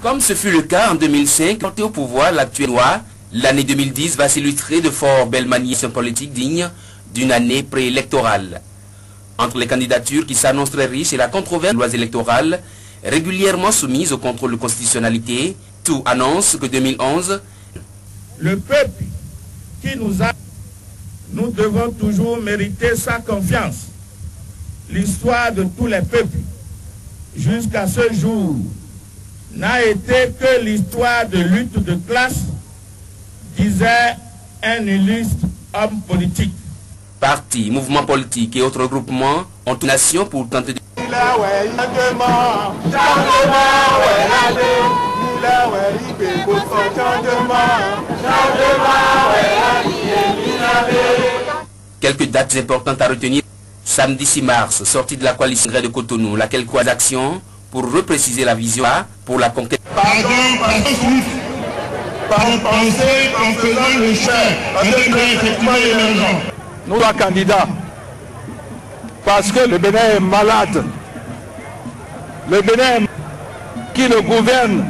Comme ce fut le cas en 2005, porté au pouvoir l'actuel loi, l'année 2010 va s'illustrer de fort belles manières politiques dignes d'une année préélectorale. Entre les candidatures qui s'annoncent très riches et la controverse des lois électorales, régulièrement soumises au contrôle de constitutionnalité, tout annonce que 2011... Le peuple qui nous a... Nous devons toujours mériter sa confiance. L'histoire de tous les peuples, jusqu'à ce jour, n'a été que l'histoire de lutte de classe, disait un illustre homme politique. Partis, mouvements politiques et autres groupements ont une nation pour tenter de... Quelques dates importantes à retenir. Samedi 6 mars, sortie de la coalition de Cotonou, laquelle croise action pour repréciser la vision pour la conquête. Pardon, penser en faisant le choix, effectivement émergent. Nous sommes candidats parce que le Bénin est malade. Le Bénin qui le gouverne.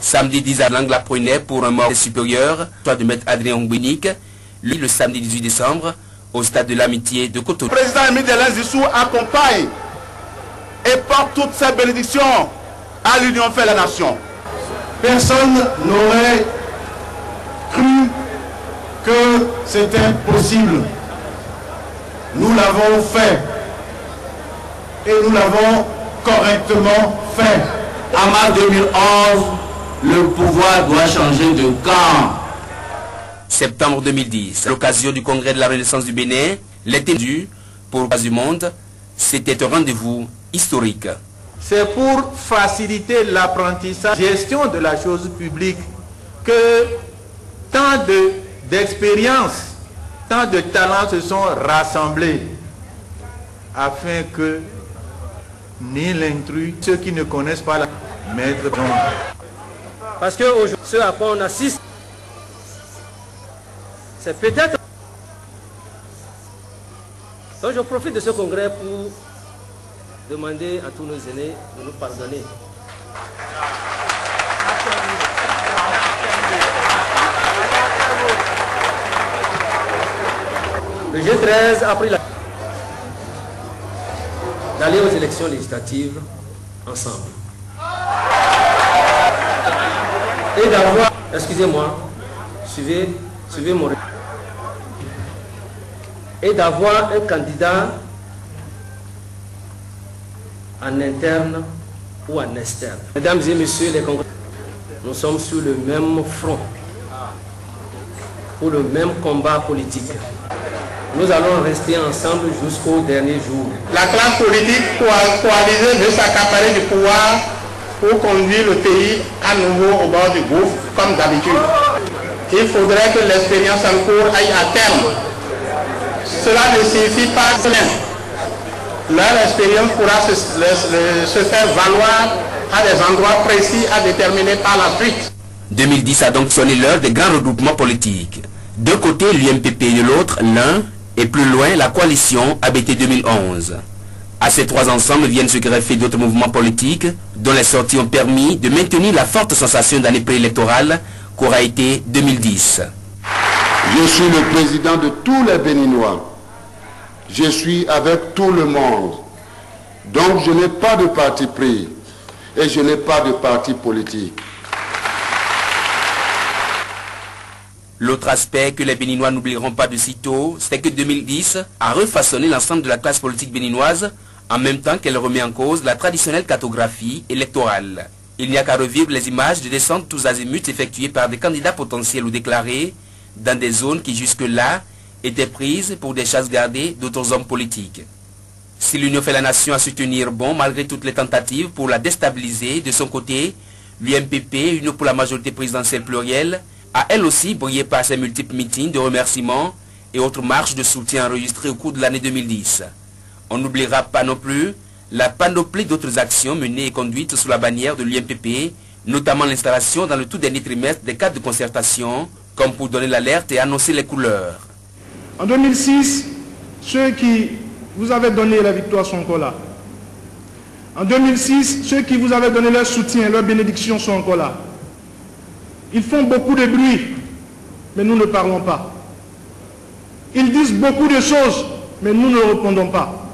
Samedi 10 à Langla Prunet pour un mort supérieur, soit de maître Adrien Ongbénic, lui le samedi 18 décembre au stade de l'amitié de Cotonou. Le président Émile Delens Dissou accompagne et porte toutes ses bénédictions à l'union fait la nation. Personne n'aurait cru que c'était possible. Nous l'avons fait et nous l'avons correctement fait. En mars 2011, le pouvoir doit changer de camp. Septembre 2010, à l'occasion du congrès de la Renaissance du Bénin, l'été dû pour le du monde, c'était un rendez-vous historique. C'est pour faciliter l'apprentissage, gestion de la chose publique, que tant d'expériences, tant de talents se sont rassemblés afin que ni l'intrus, ceux qui ne connaissent pas la maître d'ombre. Parce que aujourd'hui, ce à quoi on assiste, c'est peut-être... Donc je profite de ce congrès pour demander à tous nos aînés de nous pardonner. Le G13 a pris la... d'aller aux élections législatives ensemble. Et d'avoir... Excusez-moi, suivez mon... Et d'avoir un candidat en interne ou en externe. Mesdames et messieurs les congrès, nous sommes sur le même front, pour le même combat politique. Nous allons rester ensemble jusqu'au dernier jour. La classe politique coalisée veut s'accaparer du pouvoir pour conduire le pays à nouveau au bord du gouffre, comme d'habitude. Il faudrait que l'expérience en cours aille à terme. Cela ne signifie pas que leur expérience pourra se faire valoir à des endroits précis à déterminer par la suite. 2010 a donc sonné l'heure des grands regroupements politiques. D'un côté l'UMPP et de l'autre l'un, et plus loin la coalition ABT 2011. À ces trois ensembles viennent se greffer d'autres mouvements politiques dont les sorties ont permis de maintenir la forte sensation d'année préélectorale qu'aura été 2010. Je suis le président de tous les Béninois. Je suis avec tout le monde. Donc je n'ai pas de parti pris et je n'ai pas de parti politique. L'autre aspect que les Béninois n'oublieront pas de sitôt, c'est que 2010 a refaçonné l'ensemble de la classe politique béninoise en même temps qu'elle remet en cause la traditionnelle cartographie électorale. Il n'y a qu'à revivre les images de descentes tous azimuts effectuées par des candidats potentiels ou déclarés dans des zones qui jusque-là étaient prises pour des chasses gardées d'autres hommes politiques. Si l'Union fait la nation à se tenir bon malgré toutes les tentatives pour la déstabiliser, de son côté, l'UMPP, Union pour la majorité présidentielle plurielle, a elle aussi brillé par ses multiples meetings de remerciements et autres marches de soutien enregistrées au cours de l'année 2010. On n'oubliera pas non plus la panoplie d'autres actions menées et conduites sous la bannière de l'UMPP, notamment l'installation dans le tout dernier trimestre des cadres de concertation, comme pour donner l'alerte et annoncer les couleurs. En 2006, ceux qui vous avaient donné la victoire sont encore là. En 2006, ceux qui vous avaient donné leur soutien, leur bénédiction sont encore là. Ils font beaucoup de bruit, mais nous ne parlons pas. Ils disent beaucoup de choses, mais nous ne répondons pas.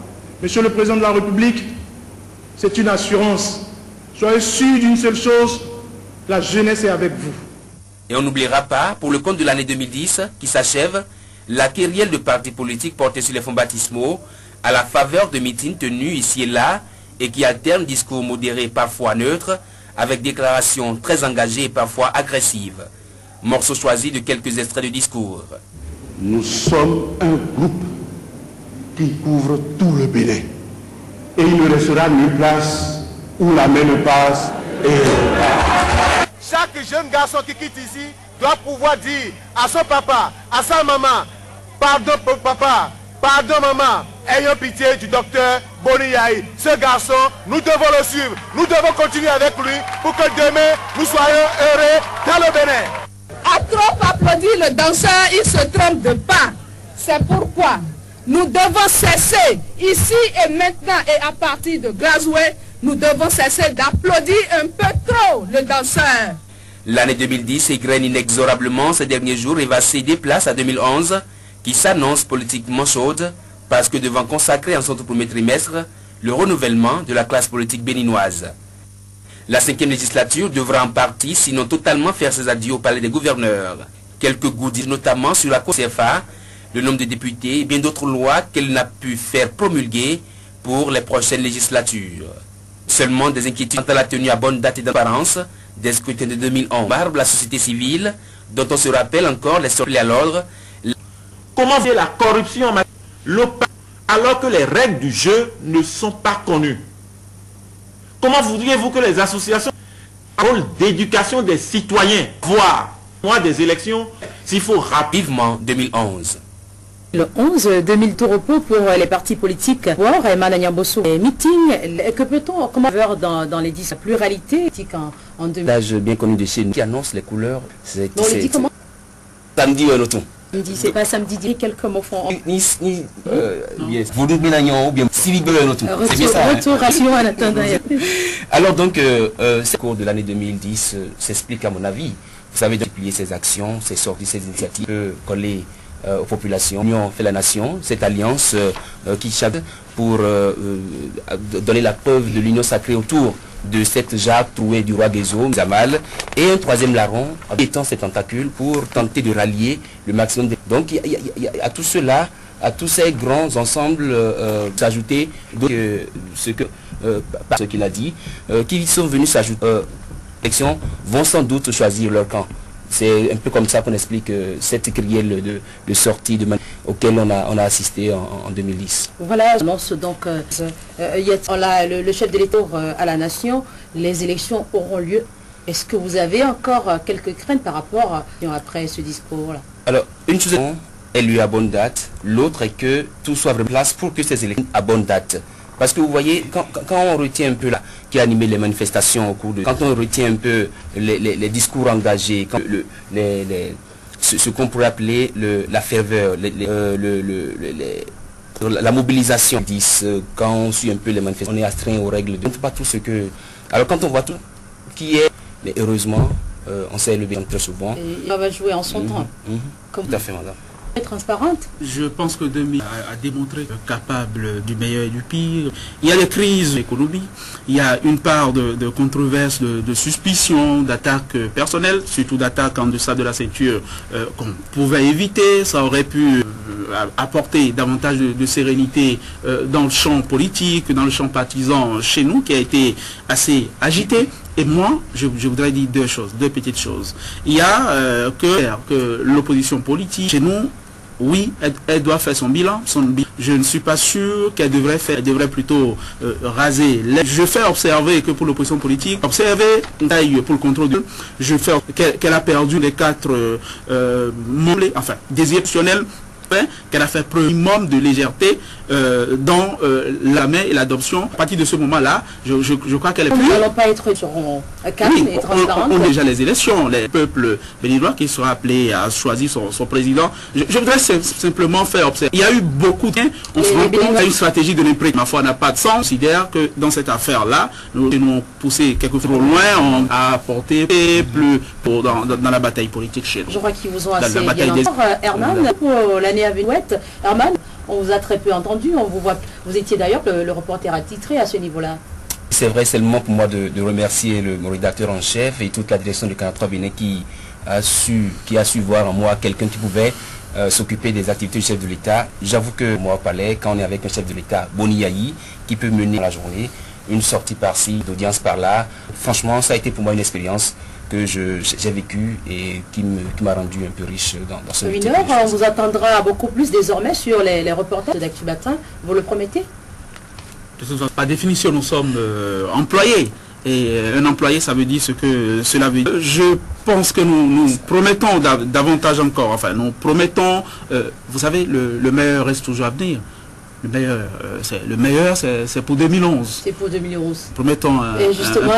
Monsieur le Président de la République, c'est une assurance. Soyez sûr d'une seule chose, la jeunesse est avec vous. Et on n'oubliera pas, pour le compte de l'année 2010 qui s'achève, la kyrielle de partis politiques portés sur les fonds baptismaux à la faveur de meetings tenus ici et là et qui alternent discours modérés parfois neutres avec déclarations très engagées et parfois agressives. Morceau choisi de quelques extraits de discours. Nous sommes un groupe qui couvre tout le Bénin. Et il ne restera nulle place où la main ne passe et... Chaque jeune garçon qui quitte ici doit pouvoir dire à son papa, à sa maman, pardon papa, pardon maman, ayons pitié du docteur Boni Yahi. Ce garçon, nous devons le suivre, nous devons continuer avec lui pour que demain nous soyons heureux dans le Bénin. À trop applaudir le danseur, il se trompe de pas. C'est pourquoi nous devons cesser, ici et maintenant et à partir de Glasgow, nous devons cesser d'applaudir un peu trop le danseur. L'année 2010 égrène inexorablement ces derniers jours et va céder place à 2011 qui s'annonce politiquement chaude parce que devant consacrer en son tout premier trimestre le renouvellement de la classe politique béninoise. La 5e législature devra en partie, sinon totalement, faire ses adieux au palais des gouverneurs. Quelques goûts notamment sur la CFA, le nombre de députés et bien d'autres lois qu'elle n'a pu faire promulguer pour les prochaines législatures. Seulement des inquiétudes quant à la tenue à bonne date et d'apparence des scrutins de 2011. Barbe la société civile, dont on se rappelle encore les sorties à l'ordre. Comment fait la corruption alors que les règles du jeu ne sont pas connues? Comment voudriez-vous que les associations aient un rôle d'éducation des citoyens, voire mois des élections, s'il faut rapidement 2011? Le 11, 2000 tours repos pour les partis politiques. Voir Emmanuel Nyambosso, les meetings, que peut-on, comment faire dans les disques, la pluralité en 2000? L'âge bien connu de chez nous qui annonce les couleurs. C'est on le dit comment? Samedi ou un autre. Samedi, c'est pas samedi, quelques mots font. Vous dites bien ou bien Civic Bleu un autre. C'est bien ça. Restauration en attendant. Alors donc, ce cours de l'année 2010 s'explique à mon avis. Vous savez, multiplier ces actions, ces sorties, ces initiatives, coller aux populations. L'Union fait la nation, cette alliance qui cherche pour donner la preuve de l'union sacrée autour de cette Jacques trouée du roi Guézo, Zamal, et un troisième larron étant ses tentacules pour tenter de rallier le maximum. Donc il y a à tout cela, à tous ces grands ensembles s'ajouter ce qu'il a dit, qui sont venus s'ajouter élections vont sans doute choisir leur camp. C'est un peu comme ça qu'on explique cette kyrielle de sortie auquel on a assisté en 2010. Voilà, annonce donc le chef de l'État à la nation, les élections auront lieu. Est-ce que vous avez encore quelques craintes par rapport après ce discours-là? Alors, une chose est lui à bonne date, l'autre est que tout soit en place pour que ces élections à bonne date. Parce que vous voyez, quand on retient un peu là, qui a animé les manifestations au cours de... Quand on retient un peu les discours engagés, ce qu'on pourrait appeler la ferveur, la mobilisation, quand on suit un peu les manifestations, on est astreint aux règles. Donc pas tout ce que... Alors quand on voit tout qui est... Mais heureusement, on sait le bien très souvent. Et il va jouer en son temps. Tout à fait, madame. Transparente. Je pense que 2000 a démontré capable du meilleur et du pire. Il y a des crises économiques, il y a une part de controverses, de suspicions, d'attaques personnelles, surtout d'attaques en deçà de la ceinture qu'on pouvait éviter. Ça aurait pu apporter davantage de sérénité dans le champ politique, dans le champ partisan chez nous, qui a été assez agité. Et moi, je voudrais dire deux petites choses. Il y a que l'opposition politique, chez nous, oui, elle doit faire son bilan. Je ne suis pas sûr qu'elle devrait faire, elle devrait plutôt raser. Je fais observer que pour l'opposition politique, observer pour le contrôle de... Je fais qu'elle a perdu les 4 membres, enfin, des exceptionnels, qu'elle a fait preuve minimum de légèreté dans la main et l'adoption. À partir de ce moment-là, je crois qu'elle est plus... Nous n'allons pas être sur calme et transparente. On déjà les élections, les peuples béninois qui sera appelé à choisir son président. Je voudrais simplement faire observer. Il y a eu beaucoup de... On se rend compte qu'il y a une stratégie de l'imprégné. Ma foi n'a pas de sens. On considère que dans cette affaire-là, nous avons poussé quelque trop loin, on a apporté plus dans la bataille politique chez nous. Je crois qu'ils vous ont assez bien entendu. Herman, pour l'année à venir, Herman, on vous a très peu entendu. On vous voit. Vous étiez d'ailleurs le reporter attitré à ce niveau-là. C'est vrai, c'est le moment pour moi de remercier mon rédacteur en chef et toute la direction de Canal 3 Bénin qui a su voir en moi quelqu'un qui pouvait s'occuper des activités du chef de l'État. J'avoue que moi au palais, quand on est avec un chef de l'État, Boni Yayi, qui peut mener la journée, une sortie par-ci, d'audience par-là, franchement, ça a été pour moi une expérience que j'ai vécue et qui m'a rendu un peu riche dans ce métier. On vous attendra beaucoup plus désormais sur les reportages d'Actu Matin, vous le promettez? Par définition, nous sommes employés. Et un employé, ça veut dire ce que cela veut dire. Je pense que nous promettons davantage encore. Enfin, nous promettons, vous savez, le meilleur reste toujours à venir. Le meilleur, c'est pour 2011. C'est pour 2011. Promettons et justement,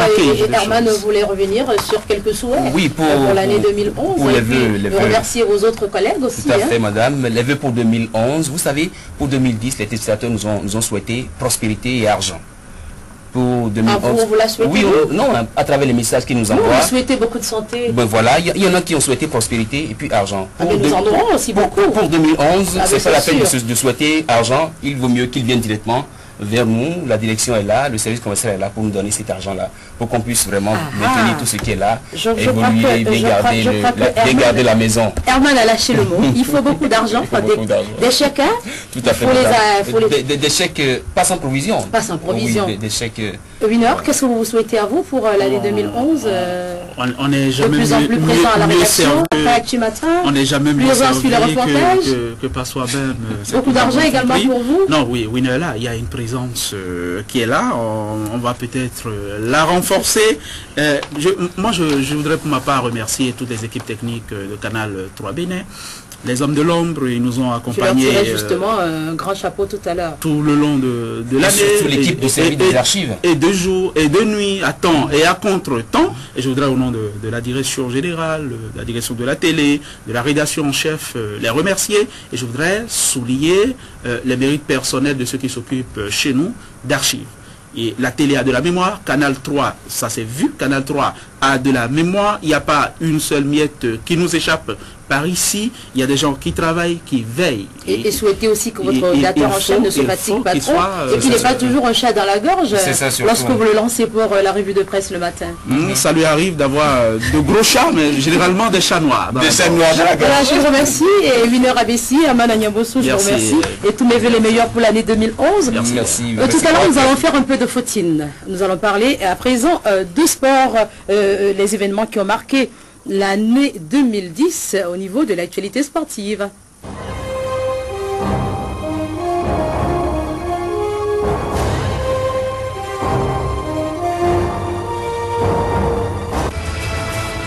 Herman voulait revenir sur quelques souhaits pour l'année 2011. Pour les vœux, remercier vos autres collègues aussi. Tout à fait, madame. Les vœux pour 2011. Vous savez, pour 2010, les téléspectateurs nous ont souhaité prospérité et argent. Pour 2011. Vous la souhaitez? Oui, non, à travers les messages qu'ils nous envoient. Vous souhaitez beaucoup de santé. Ben voilà, il y en a qui ont souhaité prospérité et puis argent. Mais nous en aurons aussi beaucoup. Pour 2011, c'est pas la peine de souhaiter argent. Il vaut mieux qu'ils viennent directement vers nous. La direction est là, le service commercial est là pour nous donner cet argent-là, pour qu'on puisse vraiment maintenir tout ce qui est là, évoluer, bien garder la maison. Herman a lâché le mot. Il faut beaucoup d'argent, des chèques, hein? Tout à fait. Des chèques, pas sans provision. Pas sans provision. Oui, des chèques. Winner, qu'est-ce que vous souhaitez à vous pour l'année 2011? On n'est jamais de plus en plus présent à la rédaction, Actu Matin. On n'est jamais mieux servi que par soi-même. Beaucoup d'argent également pour vous? Non, oui, Winner là, il y a une présence qui est là. On va peut-être la renforcer. Moi, je voudrais pour ma part remercier toutes les équipes techniques de Canal 3 Bénin. Les hommes de l'ombre, ils nous ont accompagnés. Tu leur tirais justement un grand chapeau tout à l'heure. Tout le long de l'année. Surtout l'équipe de service des archives. Et de jour et de nuit, à temps et à contre-temps. Et je voudrais au nom de la direction générale, de la direction de la télé, de la rédaction en chef, les remercier. Et je voudrais souligner les mérites personnels de ceux qui s'occupent chez nous d'archives. Et la télé a de la mémoire, Canal 3, ça s'est vu, Canal 3 a de la mémoire, il n'y a pas une seule miette qui nous échappe par ici, il y a des gens qui travaillent, qui veillent. Et souhaitez aussi que votre rédacteur en chef ne se fatigue pas trop et qu'il n'ait pas toujours un chat dans la gorge lorsque vous le lancez pour la revue de presse le matin. Ça lui arrive d'avoir de gros chats, mais généralement des chats noirs. Des chats noirs dans la gorge. Voilà, je vous remercie, et Winner Abessi, Herman Agnambossou, je vous remercie, et tous mes vœux les meilleurs pour l'année 2011. Merci. Tout à l'heure, nous allons faire un peu de fautine. Nous allons parler à présent de sport, les événements qui ont marqué l'année 2010 au niveau de l'actualité sportive.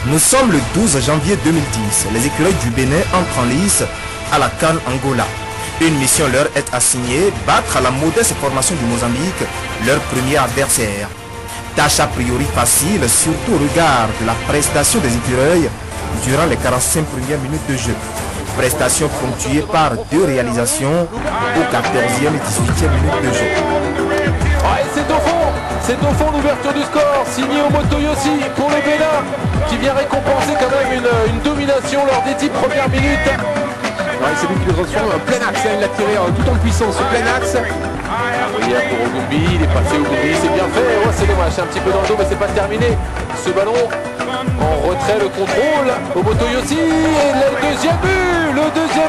Nous sommes le 12 janvier 2010. Les écureuils du Bénin entrent en lice à la CAN Angola. Une mission leur est assignée, battre à la modeste formation du Mozambique, leur premier adversaire. Tâche a priori facile, surtout au regard de la prestation des écureuils durant les 45 premières minutes de jeu. Prestation ponctuée par 2 réalisations aux 14e et 18e minutes de jeu. C'est au fond l'ouverture du score, signé Omoto Yossi pour le Bénin, qui vient récompenser quand même une domination lors des 10 premières minutes. Ouais, c'est lui qui le reçoit en plein axe, il l'a tiré tout en puissance au plein axe. Hier pour Ogumbi, il est passé Ogumbi, c'est bien fait, ouais, c'est dommage, c'est un petit peu dans le dos mais c'est pas terminé. Ce ballon en retrait, le contrôle, Omoto Yossi, et le deuxième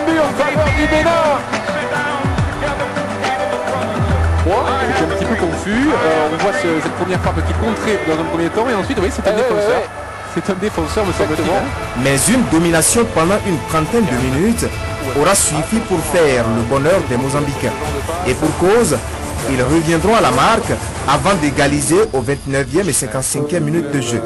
but en faveur du Bénin. J'étais un petit peu confus, on voit cette première frappe qui contrait dans un premier temps et ensuite oui c'est un défenseur. C'est un défenseur me semble-t-il. Mais une domination pendant une trentaine de minutes aura suffi pour faire le bonheur des Mozambicains. Et pour cause, ils reviendront à la marque avant d'égaliser aux 29e et 55e minutes de jeu.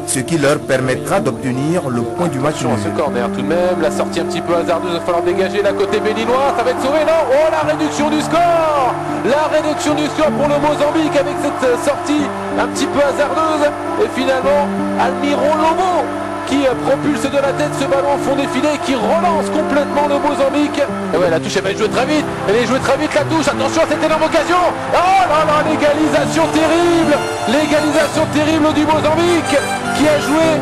ce qui leur permettra d'obtenir le point du match. Ce corner tout de même, la sortie un petit peu hasardeuse, il va falloir dégager la côté béninois, ça va être sauvé, non? Oh, la réduction du score! La réduction du score pour le Mozambique avec cette sortie un petit peu hasardeuse. Et finalement, Almiro Lobo qui propulse de la tête ce ballon au fond des filets, qui relance complètement le Mozambique. Et ouais, la touche elle va être jouée très vite, elle est jouée très vite la touche, attention à cette énorme occasion. Oh là là, l'égalisation terrible du Mozambique qui a joué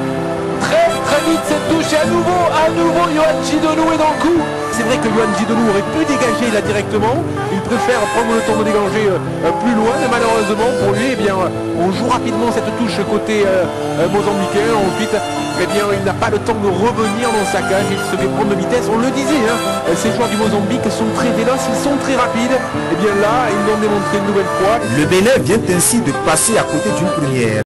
très vite cette touche. Et à nouveau Yohan Chidonou est dans le coup. C'est vrai que Yohan Chidonou aurait pu dégager là directement, il préfère prendre le temps de dégager plus loin, mais malheureusement pour lui, eh bien, on joue rapidement cette touche côté mozambicain. Ensuite, eh bien, il n'a pas le temps de revenir dans sa cage, il se fait prendre de vitesse, on le disait, hein, ces joueurs du Mozambique sont très véloces, ils sont très rapides. Et bien là, ils l'ont démontré une nouvelle fois. Le Bénin vient ainsi de passer à côté d'une première.